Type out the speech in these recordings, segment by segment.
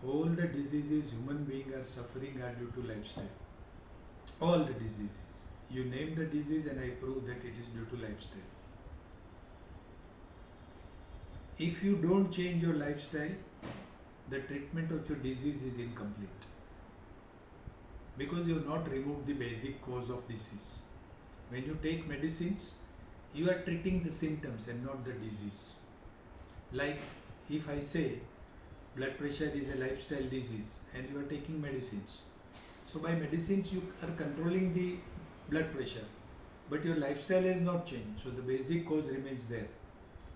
all the diseases human beings are suffering are due to lifestyle. All the diseases. You name the disease and I prove that it is due to lifestyle. If you don't change your lifestyle, the treatment of your disease is incomplete. Because you have not removed the basic cause of disease. When you take medicines, you are treating the symptoms and not the disease. Like if I say blood pressure is a lifestyle disease and you are taking medicines. So by medicines you are controlling the blood pressure, but your lifestyle has not changed. So the basic cause remains there.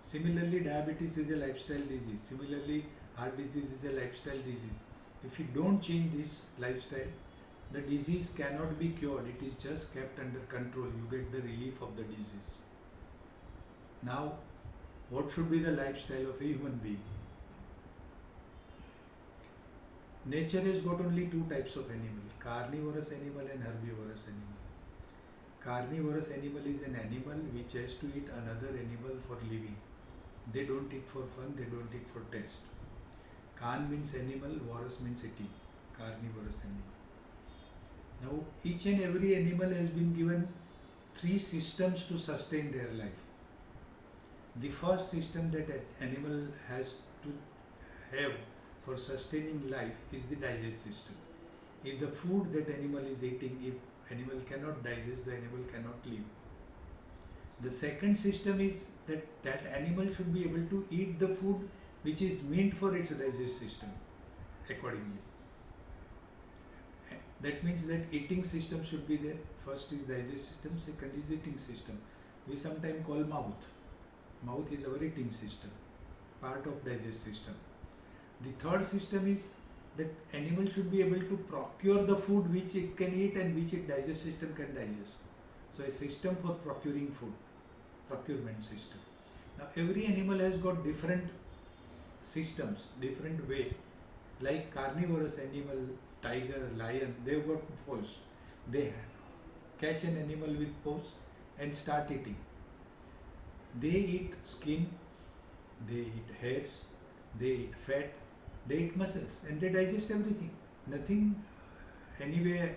Similarly, diabetes is a lifestyle disease. Similarly, heart disease is a lifestyle disease. If you don't change this lifestyle, the disease cannot be cured. It is just kept under control. You get the relief of the disease. Now, what should be the lifestyle of a human being? Nature has got only two types of animal, carnivorous animal and herbivorous animal. Carnivorous animal is an animal which has to eat another animal for living. They don't eat for fun, they don't eat for taste. Carn means animal, vorous means eating, carnivorous animal. Now, each and every animal has been given three systems to sustain their life. The first system that an animal has to have for sustaining life is the digest system. If the food that animal is eating, if animal cannot digest, the animal cannot live. The second system is that animal should be able to eat the food which is meant for its digest system accordingly. That means that eating system should be there. First is digest system, second is eating system. We sometimes call mouth. Mouth is our eating system, part of digest system. The third system is that animal should be able to procure the food which it can eat and which its digest system can digest. So a system for procuring food, procurement system. Now every animal has got different systems, different way. Like carnivorous animal, tiger, lion, they've got paws. They catch an animal with paws and start eating. They eat skin, they eat hairs, they eat fat, they eat muscles, and they digest everything. Nothing anyway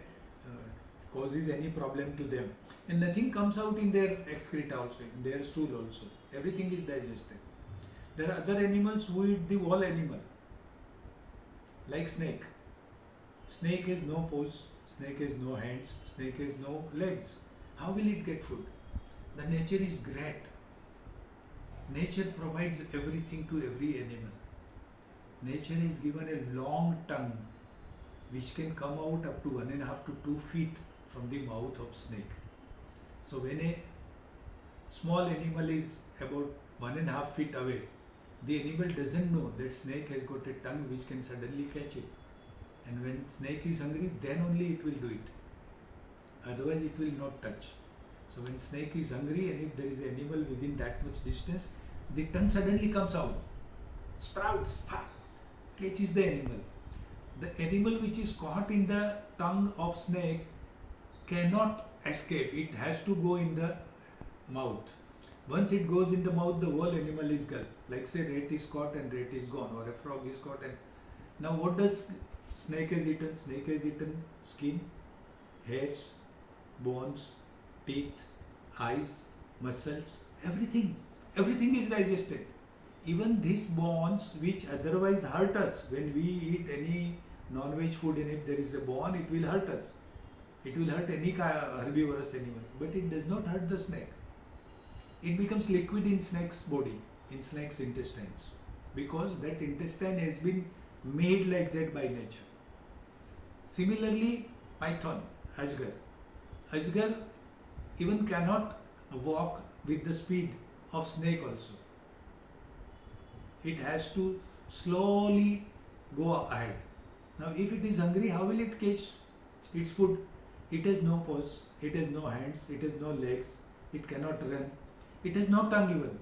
causes any problem to them, and nothing comes out in their excreta also, in their stool also. Everything is digested. There are other animals who eat the whole animal, like snake. Snake has no paws, snake has no hands, snake has no legs. How will it get food? The nature is great. Nature provides everything to every animal. Nature has given a long tongue which can come out up to 1.5 to 2 feet from the mouth of snake. So when a small animal is about 1.5 feet away, the animal doesn't know that snake has got a tongue which can suddenly catch it. And when snake is hungry, then only it will do it. Otherwise it will not touch. So when snake is hungry and if there is an animal within that much distance, the tongue suddenly comes out, sprouts, catches the animal. The animal which is caught in the tongue of snake cannot escape. It has to go in the mouth. Once it goes in the mouth, the whole animal is gone. Like say rat is caught and rat is gone, or a frog is caught and now what does snake has eaten? Snake has eaten skin, hairs, bones, teeth, eyes, muscles, everything. Everything is digested. Even these bones which otherwise hurt us when we eat any non-veg food, and if there is a bone, it will hurt us. It will hurt any herbivorous animal, but it does not hurt the snake. It becomes liquid in snake's body, in snake's intestines, because that intestine has been made like that by nature. Similarly, python, ajgar. Ajgar even cannot walk with the speed of snake also. It has to slowly go ahead. Now if it is hungry, how will it catch its food? It has no paws, it has no hands, it has no legs, it cannot run, it has no tongue even,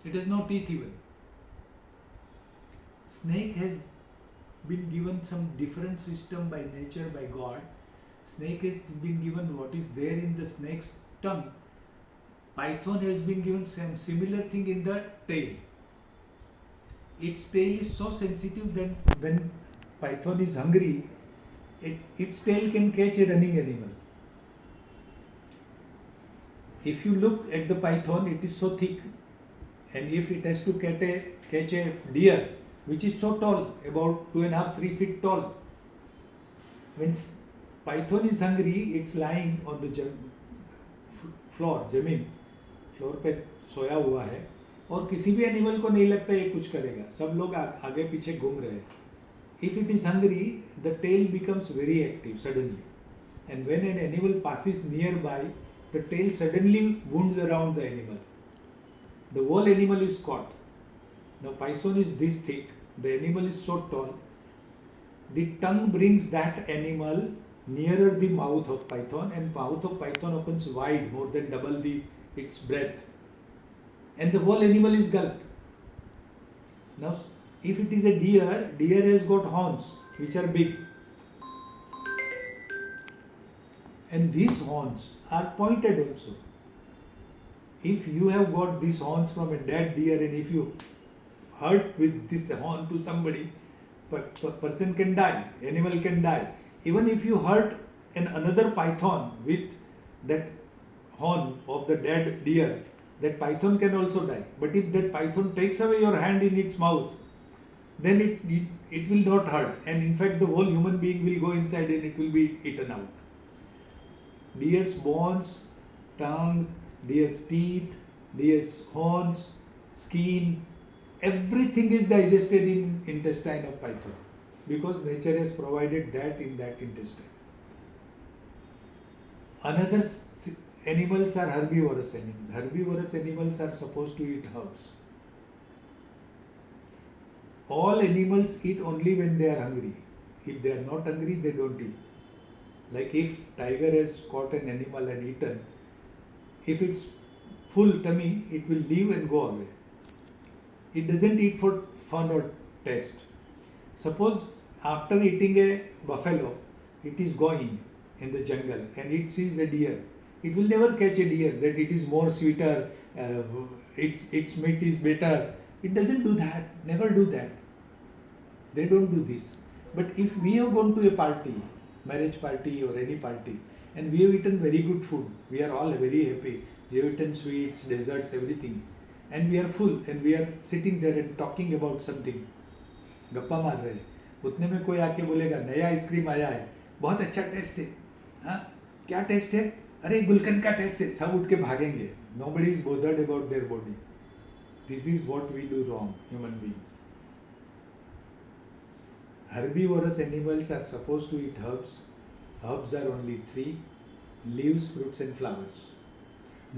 it has no teeth even. Snake has been given some different system by nature, by God. Snake has been given what is there in the snake's tongue. Python has been given some similar thing in the tail. Its tail is so sensitive that when python is hungry, its tail can catch a running animal. If you look at the python, it is so thick, and if it has to catch a deer, which is so tall, about 2.5-3 feet tall, when python is hungry, it's lying on the floor, जमीन floor पे सोया हुआ है, और किसी भी animal को नहीं लगता ये कुछ करेगा, सब लोग आगे पीछे घूम रहे हैं. If it is hungry, the tail becomes very active suddenly, and when an animal passes nearby, the tail suddenly wounds around the animal. The whole animal is caught. Now python is this thick, the animal is so tall, the tongue brings that animal nearer the mouth of python, and mouth of python opens wide, more than double its breadth, and the whole animal is gulped. Now if it is a deer has got horns which are big, and these horns are pointed also. If you have got these horns from a dead deer, and if you hurt with this horn to somebody, person can die, animal can die. Even if you hurt another python with that horn of the dead deer, that python can also die. But if that python takes away your hand in its mouth, then it will not hurt, and in fact the whole human being will go inside and it will be eaten out. Deer's bones, tongue, deer's teeth, deer's horns, skin, everything is digested in intestine of python, because nature has provided that in that intestine. Another animals are herbivorous animals. Herbivorous animals are supposed to eat herbs. All animals eat only when they are hungry. If they are not hungry, they don't eat. Like if tiger has caught an animal and eaten, if it's full tummy, it will leave and go away. It doesn't eat for fun or taste. Suppose after eating a buffalo, it is going in the jungle and it sees a deer. It will never catch a deer, that it is more sweeter, its meat is better. It doesn't do that, never do that. They don't do this. But if we have gone to a party, marriage party or any party, and we have eaten very good food, we are all very happy, we have eaten sweets, desserts, everything, and we are full and we are sitting there and talking about something, गप्पा मार रहे हैं, उतने में कोई आके बोलेगा नया आइसक्रीम आया है, बहुत अच्छा टेस्ट है, हाँ क्या टेस्ट है, अरे गुलकंद का टेस्ट है, सब उठ के भागेंगे. Nobody is bothered about their body. This is what we do wrong, human beings. Herbivorous animals are supposed to eat herbs. Herbs are only 3: leaves, fruits and flowers.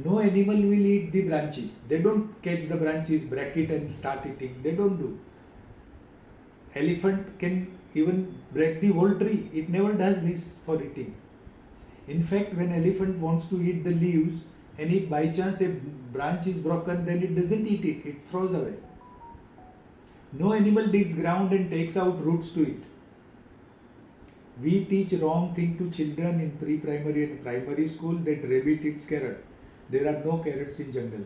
No animal will eat the branches. They don't catch the branches, break it and start eating. They don't do. Elephant can even break the whole tree. It never does this for eating. In fact, when elephant wants to eat the leaves, and if by chance a branch is broken, then it doesn't eat it, it throws away. No animal digs ground and takes out roots to eat. We teach wrong thing to children in pre-primary and primary school, that rabbit eats carrot. There are no carrots in jungle.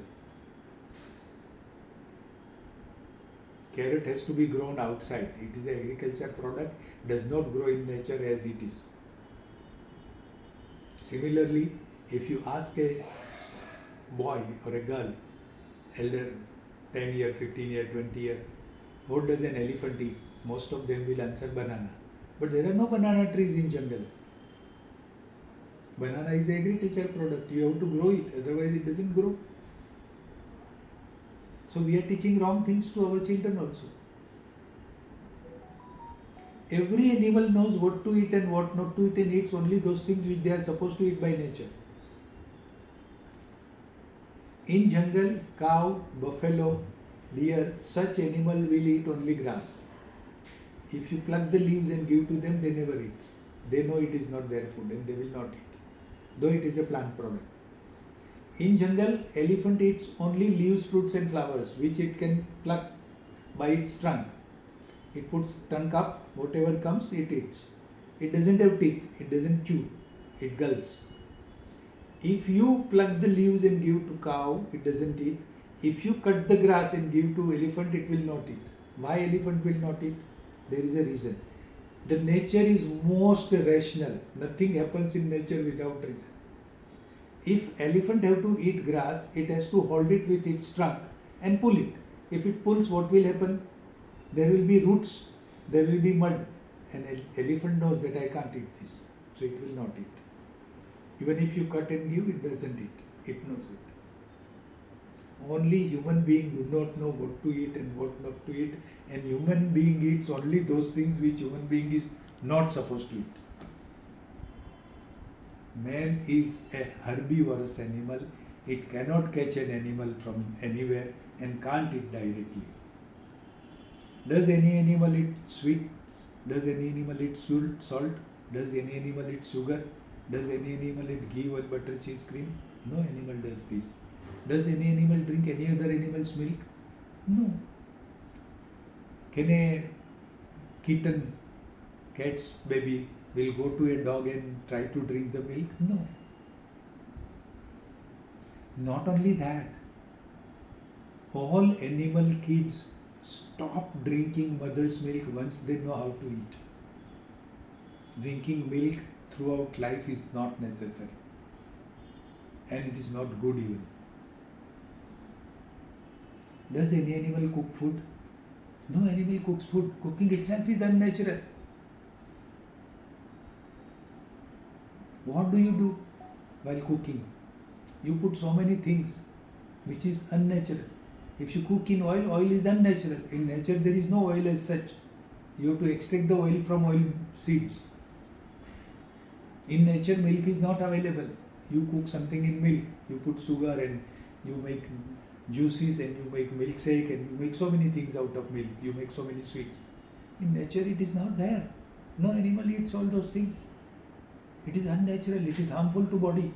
Carrot has to be grown outside. It is an agriculture product, does not grow in nature as it is. Similarly, if you ask a boy or a girl, elder 10 year, 15 year, 20 year, what does an elephant eat? Most of them will answer banana. But there are no banana trees in jungle. Banana is an agriculture product. You have to grow it, otherwise it doesn't grow. So we are teaching wrong things to our children also. Every animal knows what to eat and what not to eat, and eats only those things which they are supposed to eat by nature. In jungle, cow, buffalo, deer, such animal will eat only grass. If you pluck the leaves and give to them, they never eat. They know it is not their food and they will not eat, though it is a plant product. In jungle, elephant eats only leaves, fruits and flowers, which it can pluck by its trunk. It puts trunk up, whatever comes, it eats. It doesn't have teeth, it doesn't chew, it gulps. If you pluck the leaves and give to cow, it doesn't eat. If you cut the grass and give to elephant, it will not eat. Why elephant will not eat? There is a reason. The nature is most rational. Nothing happens in nature without reason. If elephant have to eat grass, it has to hold it with its trunk and pull it. If it pulls, what will happen? There will be roots, there will be mud. An elephant knows that I can't eat this, so it will not eat. Even if you cut and give, it doesn't eat. It knows it. Only human being do not know what to eat and what not to eat, and human being eats only those things which human being is not supposed to eat. Man is a herbivorous animal. It cannot catch an animal from anywhere and can't eat directly. Does any animal eat sweets? Does any animal eat salt? Does any animal eat sugar? Does any animal eat ghee or butter, cheese, cream? No animal does this. Does any animal drink any other animal's milk? No. Can a kitten, cat's baby, will go to a dog and try to drink the milk? No. Not only that, all animal kids stop drinking mother's milk once they know how to eat. Drinking milk throughout life is not necessary, and it is not good even. Does any animal cook food? No animal cooks food. Cooking itself is unnatural. What do you do while cooking? You put so many things which is unnatural. If you cook in oil, oil is unnatural. In nature there is no oil as such. You have to extract the oil from oil seeds. In nature milk is not available. You cook something in milk, you put sugar and you make juices and you make milkshake and you make so many things out of milk. You make so many sweets. In nature it is not there. No animal eats all those things. It is unnatural. It is harmful to body.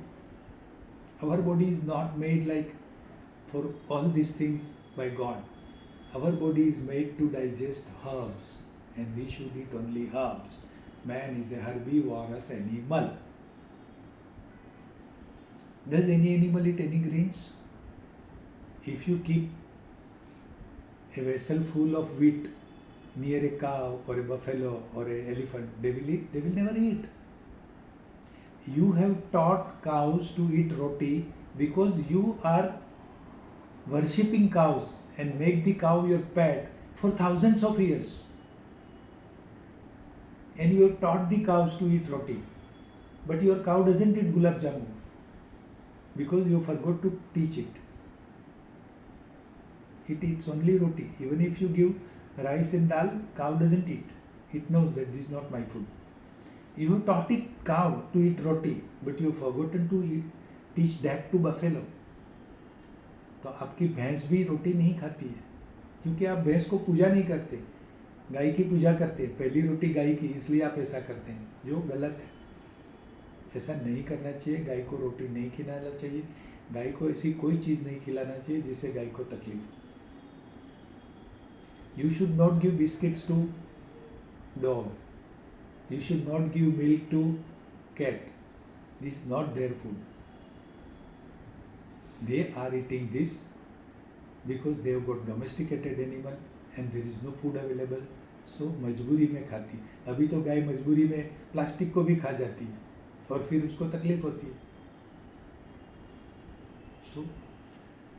Our body is not made like for all these things by God. Our body is made to digest herbs, and we should eat only herbs. Man is a herbivorous animal. Does any animal eat any grains? If you keep a vessel full of wheat near a cow or a buffalo or an elephant, they will eat? They will never eat. You have taught cows to eat roti because you are worshipping cows and make the cow your pet for thousands of years. And you have taught the cows to eat roti. But your cow doesn't eat gulab jamun because you forgot to teach it. It eats only roti. Even if you give rice and dal, cow doesn't eat. It knows that this is not my food. You have taught it cow to eat roti, but you have forgotten to teach that to buffalo. तो आपकी भैंस भी रोटी नहीं खाती है क्योंकि आप भैंस को पूजा नहीं करते, गाय की पूजा करते हैं। पहली रोटी गाय की, इसलिए आप ऐसा करते हैं, जो गलत है। ऐसा नहीं करना चाहिए। गाय को रोटी नहीं खिलाना चाहिए। गाय को ऐसी कोई चीज़ नहीं खिलाना चाहिए जिससे गाय को तकलीफ हो। You should not give biscuits to dog. You should not give milk to cat. This is not their food. They are eating this because they have got domesticated animal and there is no food available. So मजबूरी में खाती। अभी तो गाय मजबूरी में plastic को भी खा जाती है और फिर उसको तकलीफ होती है। So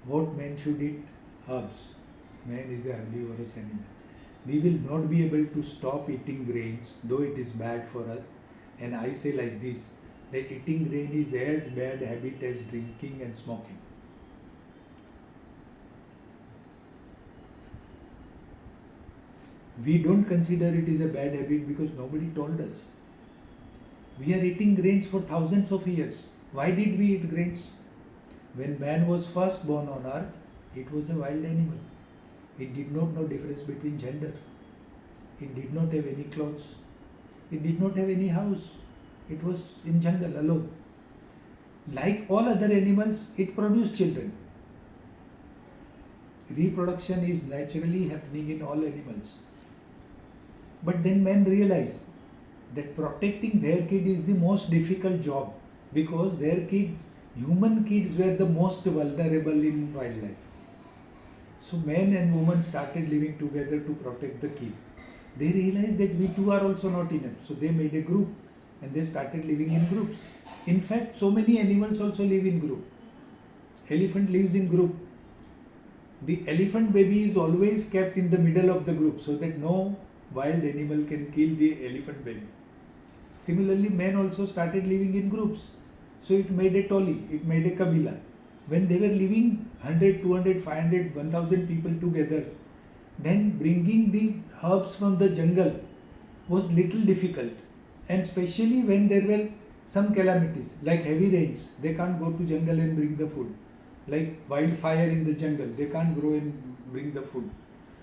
what man should eat? Herbs. Man is a herbivorous animal. We will not be able to stop eating grains, though it is bad for us. And I say like this, that eating grain is as bad habit as drinking and smoking. We don't consider it is a bad habit because nobody told us. We are eating grains for thousands of years. Why did we eat grains? When man was first born on earth, it was a wild animal. It did not know difference between gender. It did not have any clothes. It did not have any house. It was in jungle alone. Like all other animals, it produced children. Reproduction is naturally happening in all animals. But then man realized that protecting their kid is the most difficult job because their kids, human kids, were the most vulnerable in wildlife. So man and woman started living together to protect the kid. They realized that we two are also not enough. So they made a group and they started living in groups. In fact, so many animals also live in group. Elephant lives in group. The elephant baby is always kept in the middle of the group so that no wild animal can kill the elephant baby. Similarly, men also started living in groups. So it made a toli, it made a kabila. When they were living 100, 200, 500, 1000 people together, then bringing the herbs from the jungle was little difficult. And especially when there were some calamities like heavy rains, they can't go to jungle and bring the food. Like wildfire in the jungle, they can't grow and bring the food.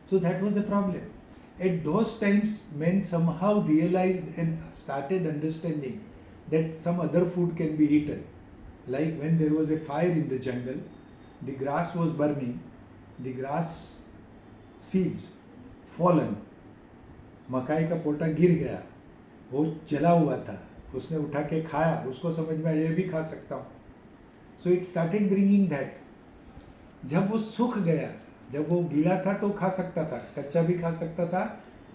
So that was a problem. At those times, men somehow realized and started understanding that some other food can be eaten. Like when there was a fire in the jungle, the grass was burning, the grass seeds fallen, मकाई का पोटा गिर गया, वो जला हुआ था, उसने उठा के खाया, उसको समझ में ये भी खा सकता हूँ. So it started bringing that. जब वो सूख गया, जब वो गीला था तो खा सकता था, कच्चा भी खा सकता था,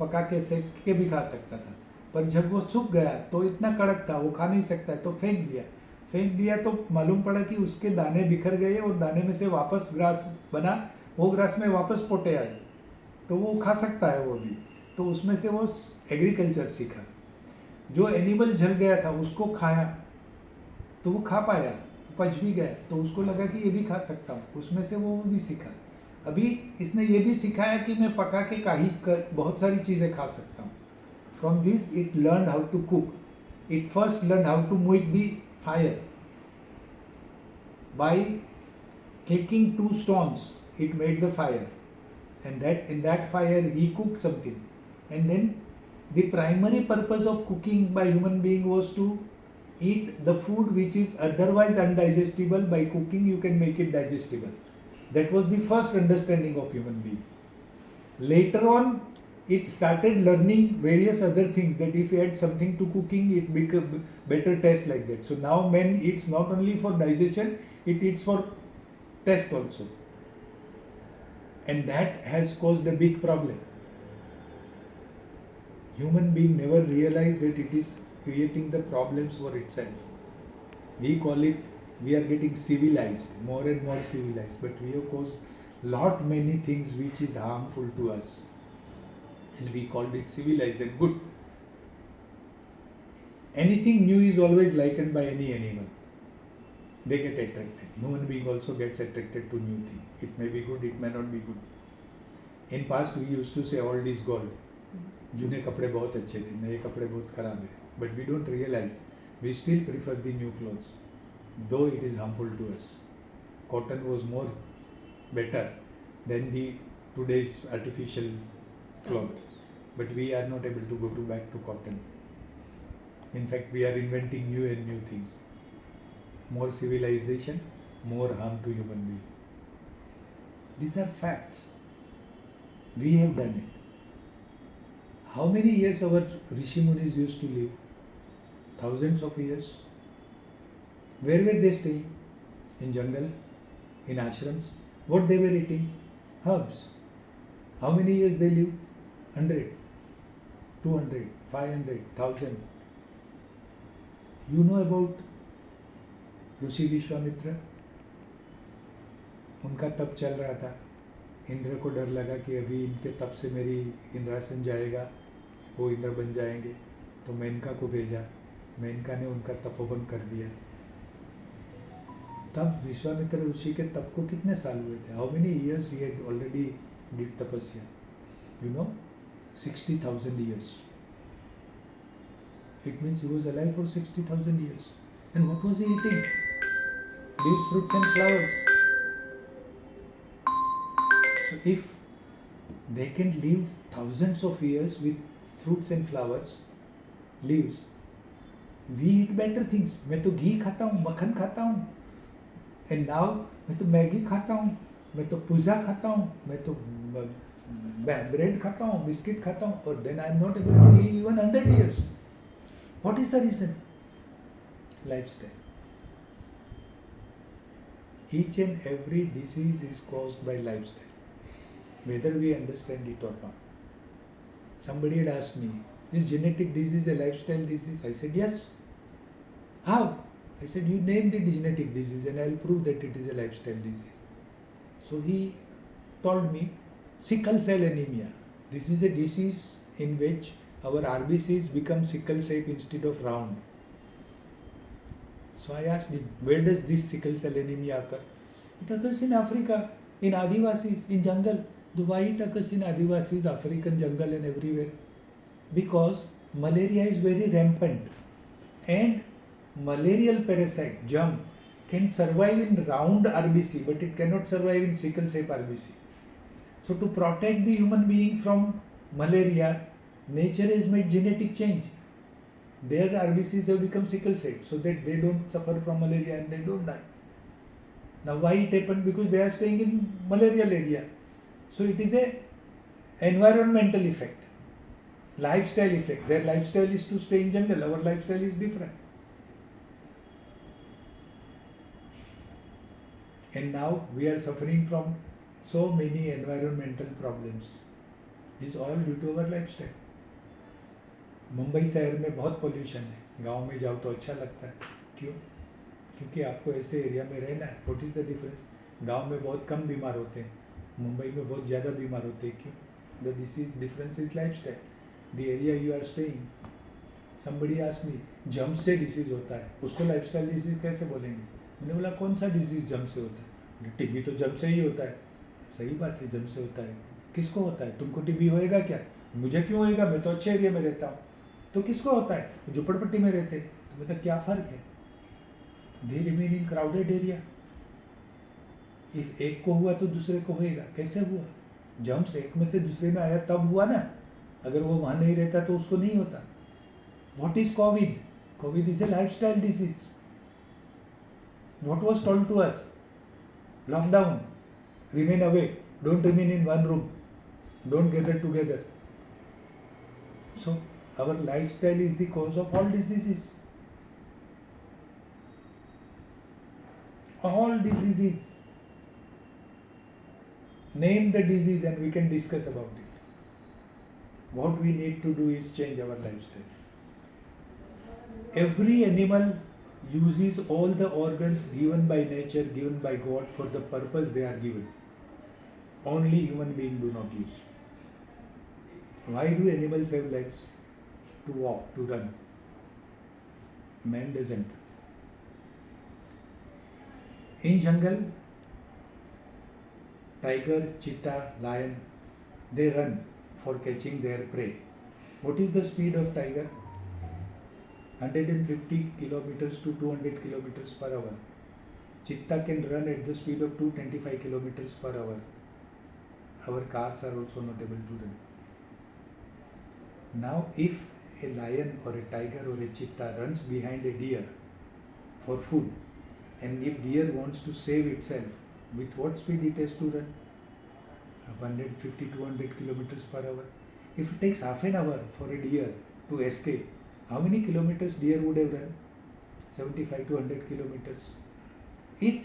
पका के सेक के भी खा सकता था. पर जब वो सूख गया तो इतना कड़क था, वो खा नहीं सकता है, तो फेंक दिया तो मालूम पड़ा कि उसके दाने बिखर गए और दाने में से वापस ग्रास बना, वो ग्रास में वापस पोटे आए, तो वो खा सकता है वो भी. तो उसमें से वो एग्रीकल्चर सीखा. जो एनिमल जल गया था उसको खाया तो वो खा पाया, पच भी गया, तो उसको लगा कि ये भी खा सकता हूँ, उसमें से वो भी सीखा. अभी इसने ये भी सिखाया कि मैं पका के बहुत सारी चीज़ें खा सकता हूँ. From this it learn how to cook. It first learn how to make the fire. By clicking 2 stones, it made the fire, and that in that fire he cooked something. And then the primary purpose of cooking by human being was to eat the food which is otherwise undigestible. By cooking you can make it digestible. That was the first understanding of human being. Later on it started learning various other things, that if you add something to cooking it become better taste like that. So now men eats not only for digestion, it eats for taste also, and that has caused a big problem. Human being never realized that it is creating the problems for itself. We call it, we are getting civilized, more and more civilized, but we have caused lot many things which is harmful to us. And we called it civilized and good. Anything new is always likened by any animal. They get attracted. Human being also gets attracted to new thing. It may be good, it may not be good. In past we used to say old is gold. जूने कपड़े बहुत अच्छे थे, नए कपड़े बहुत खराब है. But we don't realize, we still prefer the new clothes, though it is harmful to us. Cotton was more better than the today's artificial cloth, but we are not able to go back to cotton. In fact, we are inventing new and new things. More civilization, more harm to human being. These are facts. We have done it. How many years our Rishi Munis used to live? Thousands of years. Where were they staying? In jungle? In ashrams? What they were eating? Herbs. How many years they lived? 100, 200, 500, 1000. You know about ऋषि विश्वामित्र? उनका तप चल रहा था. इंद्र को डर लगा कि अभी इनके तप से मेरी इंद्रासन जाएगा, वो इंद्र बन जाएंगे, तो मेनका को भेजा. मेनका ने उनका तपोभंग कर दिया. तब विश्वामित्र ऋषि के तप को कितने साल हुए थे? How many years he had already did तपस्या? You know, 60,000 years. It means he was alive for 60,000 years. And what was he eating? Leaves, fruits and flowers. So if they can live thousands of years with fruits and flowers, leaves, we eat better things. मैं तो घी खाता हूँ, मक्खन खाता हूँ. And now मैं तो Maggi खाता हूँ, मैं तो पिज़्ज़ा खाता हूँ, मैं तो bread खाता हूँ, बिस्किट खाता हूँ, और then I am not able to live even 100 years. What is the reason? Lifestyle. Each and every disease is caused by lifestyle, whether we understand it or not. Somebody had asked me, is genetic disease a lifestyle disease? I said, yes. How? I said, you name the genetic disease and I'll prove that it is a lifestyle disease. So he told me, sickle cell anemia. This is a disease in which our RBCs become sickle shaped instead of round. So I asked him, where does this sickle cell anemia occur? It occurs in Africa, in Adivasis, in jungle. Why it occurs in Adivasis, African jungle and everywhere? Because malaria is very rampant and malarial parasite, germ, can survive in round RBC but it cannot survive in sickle shape RBC. So to protect the human being from malaria, nature has made genetic change. Their RBCs have become sickle shaped so that they don't suffer from malaria and they don't die. Now why it happened? Because they are staying in malarial area. So it is a environmental effect, lifestyle effect. Their lifestyle is to stay in jungle. Our lifestyle is different. And now we are suffering from so many environmental problems. This is all due to our lifestyle. Mumbai शहर में बहुत pollution है, गांव में जाओ तो अच्छा लगता है. क्यों? क्योंकि आपको ऐसे एरिया में रहना है. What is the difference? गांव में बहुत कम बीमार होते हैं, मुंबई में बहुत ज़्यादा बीमार होते हैं. क्यों? The disease difference is lifestyle, the area you are staying. Somebody asked me, जम्प से डिसीज होता है, उसको लाइफस्टाइल डिसीज कैसे बोलेंगे? मैंने बोला कौन सा डिसीज जम्प से होता है? टीबी तो जम्प से ही होता है. सही बात है, जम्प से होता है. किसको होता है? तुमको टीबी होएगा क्या? मुझे क्यों होएगा? मैं तो अच्छे एरिया में रहता हूँ. तो किसको होता है? झुपड़पट्टी में रहते. तो मतलब क्या फ़र्क है? They remain in crowded area. If एक को हुआ तो दूसरे को होएगा. कैसे हुआ? जम्प से एक में से दूसरे में आया तब हुआ ना. अगर वो वहाँ नहीं रहता तो उसको नहीं होता. What is Covid? Covid is a lifestyle disease. What was told to us? Lockdown, remain away, don't remain in one room, don't gather together. So our lifestyle is the cause of all diseases. All diseases. Name the disease and we can discuss about it. What we need to do is change our lifestyle. Every animal uses all the organs given by nature, given by God for the purpose they are given. Only human beings do not use. Why do animals have legs? To walk, to run. Man doesn't. In jungle, tiger, cheetah, lion, they run for catching their prey. What is the speed of tiger? 150 kilometers to 200 kilometers per hour. Cheetah can run at the speed of 225 kilometers per hour. Our cars are also not able to run. Now, if a lion or a tiger or a cheetah runs behind a deer for food, and if deer wants to save itself, with what speed it has to run? 150-200 kilometers per hour. If it takes half an hour for a deer to escape, how many kilometers deer would have run? 75 to 100 kilometers. If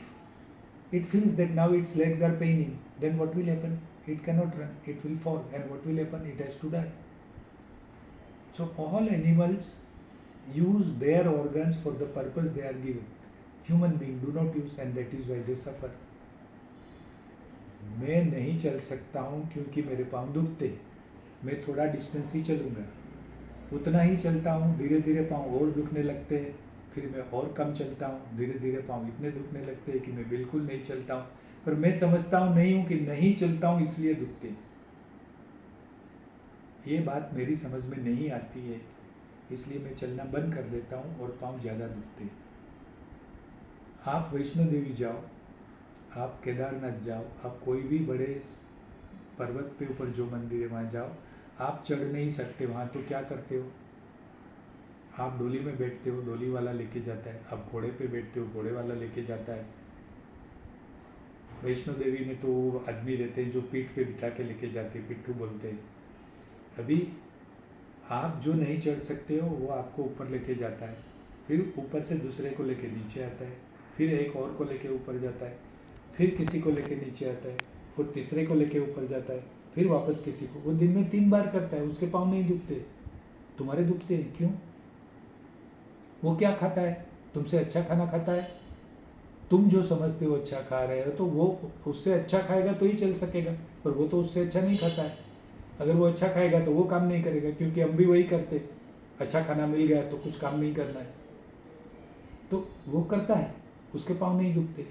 it feels that now its legs are paining, then what will happen? It cannot run, it will fall, and what will happen? It has to die. So all animals use their organs for the purpose they are given. Human beings do not use, and that is why they suffer. मैं नहीं चल सकता हूँ क्योंकि मेरे पाँव दुखते. मैं थोड़ा डिस्टेंस ही चलूँगा, उतना ही चलता हूँ. धीरे धीरे पाँव और दुखने लगते हैं, फिर मैं और कम चलता हूँ. धीरे धीरे पाँव इतने दुखने लगते हैं कि मैं बिल्कुल नहीं चलता हूँ. पर मैं समझता हूँ नहीं हूँ कि नहीं चलता हूँ इसलिए दुखते. ये बात मेरी समझ में नहीं आती है, इसलिए मैं चलना बंद कर देता हूँ और पाँव ज़्यादा दुखते. आप वैष्णो देवी जाओ, आप केदारनाथ जाओ, आप कोई भी बड़े पर्वत पे ऊपर जो मंदिर है वहाँ जाओ, आप चढ़ नहीं सकते वहाँ, तो क्या करते हो? आप डोली में बैठते हो, डोली वाला लेके जाता है. आप घोड़े पे बैठते हो, घोड़े वाला लेके जाता है. वैष्णो देवी में तो आदमी रहते हैं जो पीठ पे बिठा के लेके जाते हैं, पिट्ठू बोलते हैं. अभी आप जो नहीं चढ़ सकते हो वो आपको ऊपर लेके जाता है, फिर ऊपर से दूसरे को लेके नीचे आता है, फिर एक और को लेके ऊपर जाता है, फिर किसी को लेके नीचे आता है, फिर तीसरे को लेके ऊपर जाता है, फिर वापस किसी को, वो दिन में 3 बार करता है, उसके पाँव नहीं दुखते, तुम्हारे दुखते हैं। क्यों? वो क्या खाता है? तुमसे अच्छा खाना खाता है। तुम जो समझते हो अच्छा खा रहे हो, तो वो उससे अच्छा खाएगा तो ही चल सकेगा, पर वो तो उससे अच्छा नहीं खाता है। अगर वो अच्छा खाएगा तो वो काम नहीं करेगा, क्योंकि हम भी वही करते, अच्छा खाना मिल गया तो कुछ काम नहीं करना है, तो वो करता है, उसके पाँव नहीं दुखते,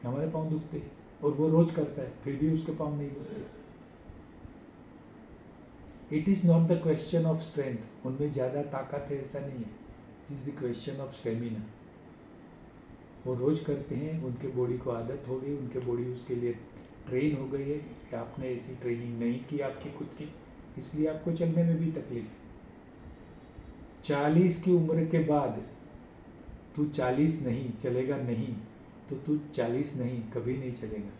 हमारे पाँव दुखते हैं। और वो रोज करता है, फिर भी उसके पाँव नहीं दुखते। It is not the question of strength, उनमें ज़्यादा ताकत है ऐसा नहीं है, it is the question of stamina. वो रोज करते हैं, उनके बॉडी को आदत हो गई, उनके बॉडी उसके लिए ट्रेन हो गई है। आपने ऐसी ट्रेनिंग नहीं की आपकी खुद की, इसलिए आपको चलने में भी तकलीफ है। 40 की उम्र के बाद तू 40 नहीं चलेगा नहीं, तो तू 40 नहीं कभी नहीं चलेगा।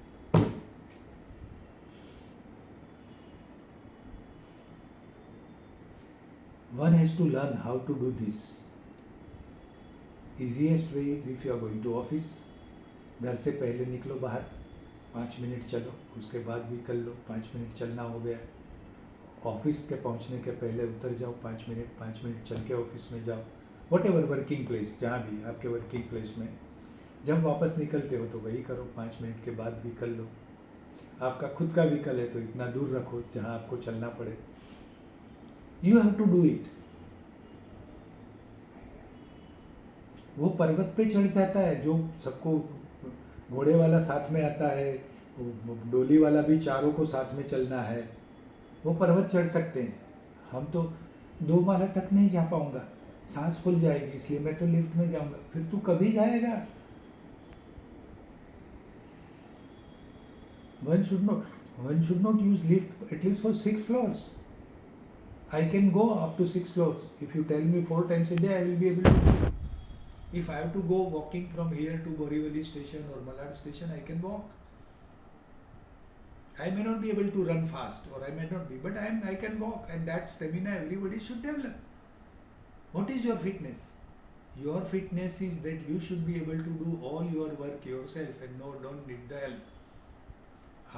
One has to learn how to do this. Easiest way is if you are going to office, घर से पहले निकलो बाहर, 5 मिनट चलो, उसके बाद भी कर लो, 5 मिनट चलना हो गया। ऑफिस के पहुंचने के पहले उतर जाओ 5 मिनट चल के ऑफिस में जाओ, वट एवर वर्किंग प्लेस, जहाँ भी आपके वर्किंग प्लेस में। जब वापस निकलते हो तो वही करो, 5 मिनट के बाद भी कर लो। आपका खुद का व्हीकल है तो इतना दूर रखो जहाँ आपको चलना पड़े। You have to do it. वो पर्वत पे चढ़ जाता है, जो सबको घोड़े वाला साथ में आता है, डोली वाला भी चारों को साथ में चलना है, वो पर्वत चढ़ सकते हैं। हम तो 2 माला तक नहीं जा पाऊंगा, सांस फूल जाएगी, इसलिए मैं तो लिफ्ट में जाऊंगा। फिर तू कभी जाएगा? One should not use lift at least for 6 floors. I can go up to 6 floors. If you tell me 4 times a day, I will be able to do it. If I have to go walking from here to Borivali station or Malad station, I can walk. I may not be able to run fast, or I may not be, but I can walk, and that stamina everybody should develop. What is your fitness? Your fitness is that you should be able to do all your work yourself and don't need the help.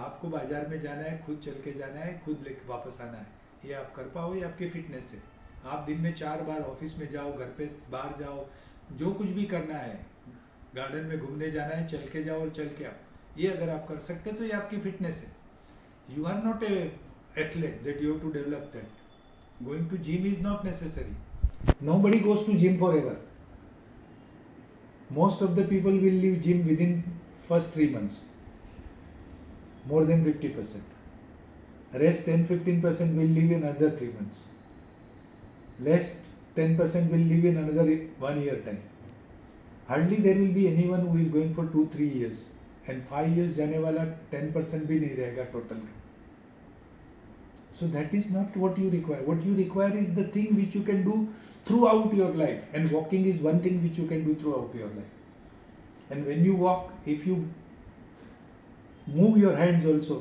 आपको बाजार में जाना है, खुद चल के जाना है, खुद लेके वापस आना है, ये आप कर पाओ, ये आपकी फिटनेस है। आप दिन में 4 बार ऑफिस में जाओ, घर पे बाहर जाओ, जो कुछ भी करना है, गार्डन में घूमने जाना है, चल के जाओ और चल के आओ, ये अगर आप कर सकते तो ये आपकी फिटनेस है। You are not a athlete that you have to develop that. Going to gym is not necessary. Nobody goes to gym for ever. Most of the people will leave gym within first 3 months, more than 50%. Rest 10-15% will leave in another 3 months. Less 10% will leave in another 1 year time. Hardly there will be anyone who is going for 2-3 years, and 5 years जाने वाला 10% भी नहीं रहेगा total. So that is not what you require. What you require is the thing which you can do throughout your life, and walking is one thing which you can do throughout your life. And when you walk, if you move your hands also,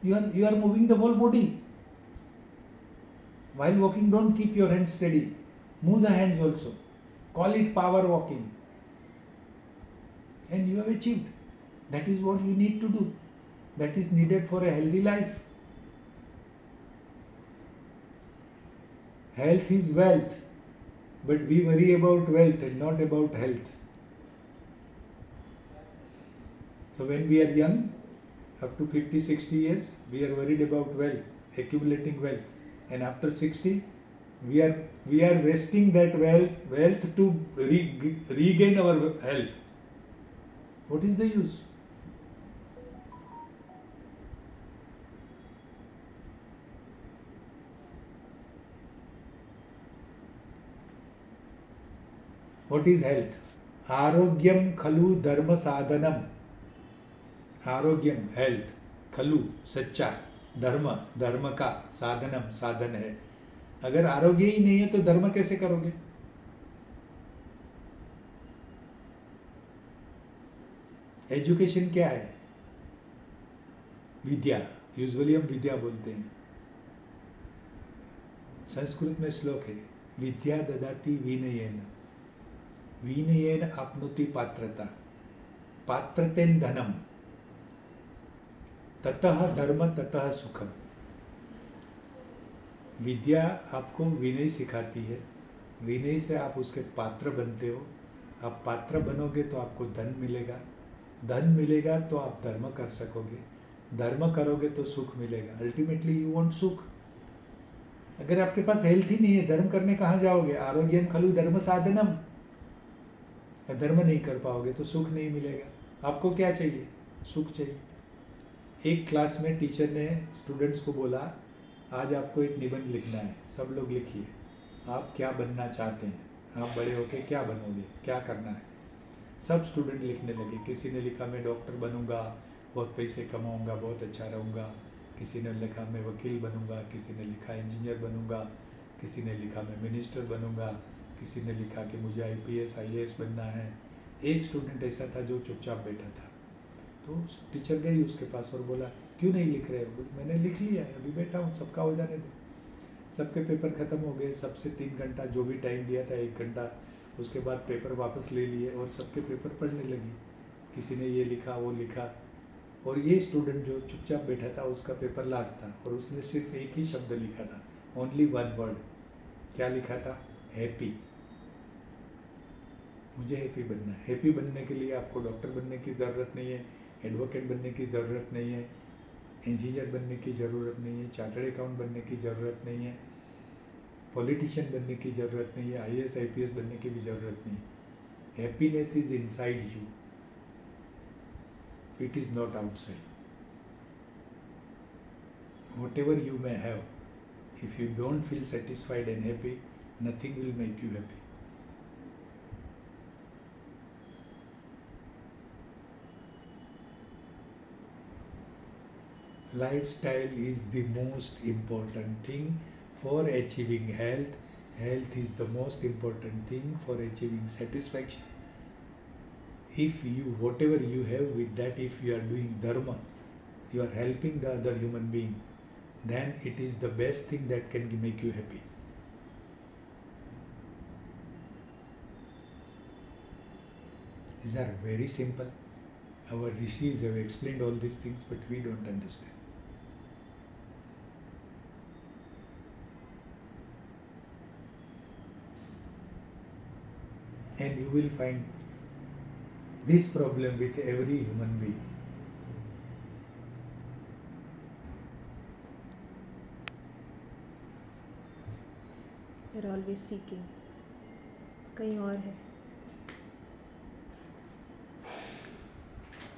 you are moving the whole body. While walking, don't keep your hands steady, move the hands also. Call it power walking, and you have achieved. That is what you need to do. That is needed for a healthy life. Health is wealth, but we worry about wealth and not about health. So when we are young, up to 50-60 years, we are worried about wealth, accumulating wealth, and after 60, we are wasting that wealth to regain our health. What is the use? What is health? Arogyam khalu dharma sadhanam. Arogyam health, खलु सच्चा, धर्म का, साधनम साधन है। अगर आरोग्य ही नहीं है तो धर्म कैसे करोगे? एजुकेशन क्या है? विद्या। यूजुअली हम विद्या बोलते हैं। संस्कृत में श्लोक है, विद्या ददाति विनयेन, विनयेन आपनोति पात्रता, पात्रतेन धनम। ततः धर्म ततः सुखम। विद्या आपको विनय सिखाती है, विनय से आप उसके पात्र बनते हो, आप पात्र बनोगे तो आपको धन मिलेगा, धन मिलेगा तो आप धर्म कर सकोगे, धर्म करोगे तो सुख मिलेगा। अल्टीमेटली यू वांट सुख। अगर आपके पास हेल्थ ही नहीं है, धर्म करने कहाँ जाओगे? आरोग्यम खलु धर्म साधनम। धर्म नहीं कर पाओगे तो सुख नहीं मिलेगा। आपको क्या चाहिए? सुख चाहिए। एक क्लास में टीचर ने स्टूडेंट्स को बोला, आज आपको एक निबंध लिखना है, सब लोग लिखिए आप क्या बनना चाहते हैं, आप बड़े होके क्या बनोगे, क्या करना है। सब स्टूडेंट लिखने लगे। किसी ने लिखा मैं डॉक्टर बनूंगा, बहुत पैसे कमाऊंगा, बहुत अच्छा रहूँगा। किसी ने लिखा मैं वकील बनूंगा, किसी ने लिखा इंजीनियर बनूंगा, किसी ने लिखा मैं मिनिस्टर बनूंगा, किसी ने लिखा कि मुझे IPS IAS बनना है। एक स्टूडेंट ऐसा था जो चुपचाप बैठा था। तो टीचर गई उसके पास और बोला, क्यों नहीं लिख रहे हो? मैंने लिख लिया है, अभी बैठा हूँ, सबका हो जाने दो। सबके पेपर ख़त्म हो गए, सबसे 3 घंटा जो भी टाइम दिया था 1 घंटा, उसके बाद पेपर वापस ले लिए और सबके पेपर पढ़ने लगी। किसी ने ये लिखा वो लिखा, और ये स्टूडेंट जो चुपचाप बैठा था उसका पेपर लास्ट था और उसने सिर्फ एक ही शब्द लिखा था, ओनली 1 वर्ड। क्या लिखा था? हैप्पी। मुझे हैप्पी बनना है। हैप्पी बनने के लिए आपको डॉक्टर बनने की ज़रूरत नहीं है, एडवोकेट बनने की ज़रूरत नहीं है, इंजीनियर बनने की ज़रूरत नहीं है, चार्टर्ड अकाउंट बनने की ज़रूरत नहीं है, पॉलिटिशियन बनने की ज़रूरत नहीं है, IAS IPS बनने की भी ज़रूरत नहीं है। Happiness is inside you, it is not outside. Whatever you may have, if you don't feel satisfied and happy, nothing will make you happy. Lifestyle is the most important thing for achieving health. Health is the most important thing for achieving satisfaction. If you, whatever you have with that, if you are doing dharma, you are helping the other human being, then it is the best thing that can make you happy. These are very simple. Our rishis have explained all these things, but we don't understand. And you will find this problem with every human being. They're always seeking. कहीं और है.